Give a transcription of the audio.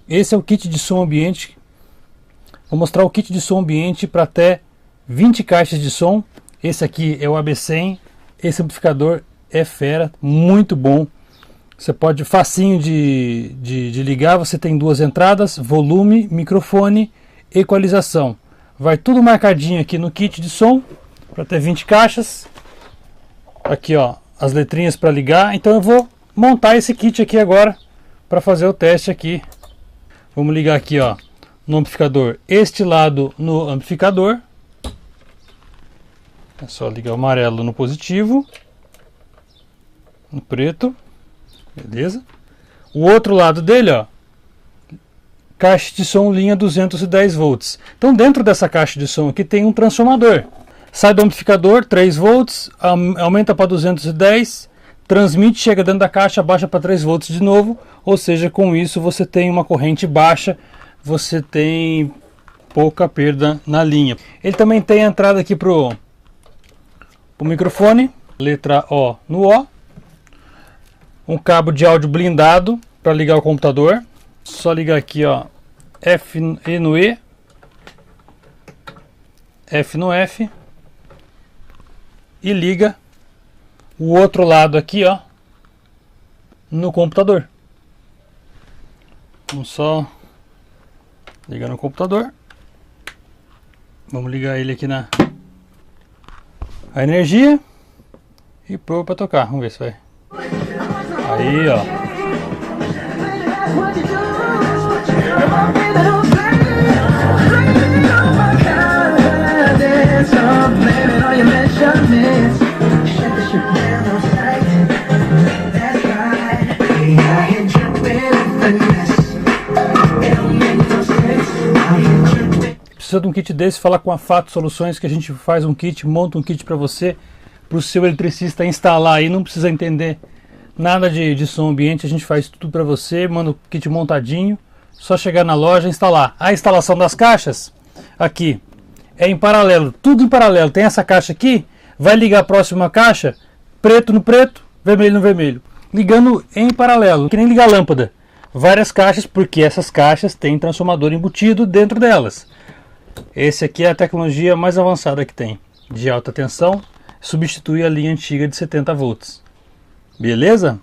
Esse é o kit de som ambiente. Vou mostrar o kit de som ambiente para até 20 caixas de som. Esse aqui é o AB100. Esse amplificador é fera, muito bom. Você pode, facinho de ligar. Você tem duas entradas, volume, microfone, equalização. Vai tudo marcadinho aqui no kit de som para ter 20 caixas. Aqui ó, as letrinhas para ligar. Então eu vou montar esse kit aqui agora para fazer o teste aqui. Vamos ligar aqui ó, no amplificador, este lado no amplificador. É só ligar o amarelo no positivo, no preto, beleza? O outro lado dele ó, caixa de som linha 210 volts. Então dentro dessa caixa de som aqui tem um transformador. Sai do amplificador 3 volts, aumenta para 210, transmite, chega dentro da caixa, baixa para 3 volts de novo. Ou seja, com isso você tem uma corrente baixa, você tem pouca perda na linha. Ele também tem a entrada aqui pro microfone, letra O no O. Um cabo de áudio blindado para ligar o computador. Só ligar aqui ó, F no E, F no F, e liga o outro lado aqui ó, no computador. Vamos só ligar no computador. Vamos ligar ele aqui na a energia e pôr para tocar. Vamos ver se vai. Aí ó. Precisa de um kit desse, fala com a Fato Soluções que a gente faz um kit, monta um kit para você, para o seu eletricista instalar aí, não precisa entender nada de som ambiente, a gente faz tudo para você, manda o kit montadinho, só chegar na loja e instalar. A instalação das caixas, aqui, é em paralelo, tudo em paralelo. Tem essa caixa aqui, vai ligar a próxima caixa, preto no preto, vermelho no vermelho, ligando em paralelo, que nem ligar lâmpada. Várias caixas, porque essas caixas têm transformador embutido dentro delas. Esse aqui é a tecnologia mais avançada que tem, de alta tensão, substitui a linha antiga de 70 volts. Beleza?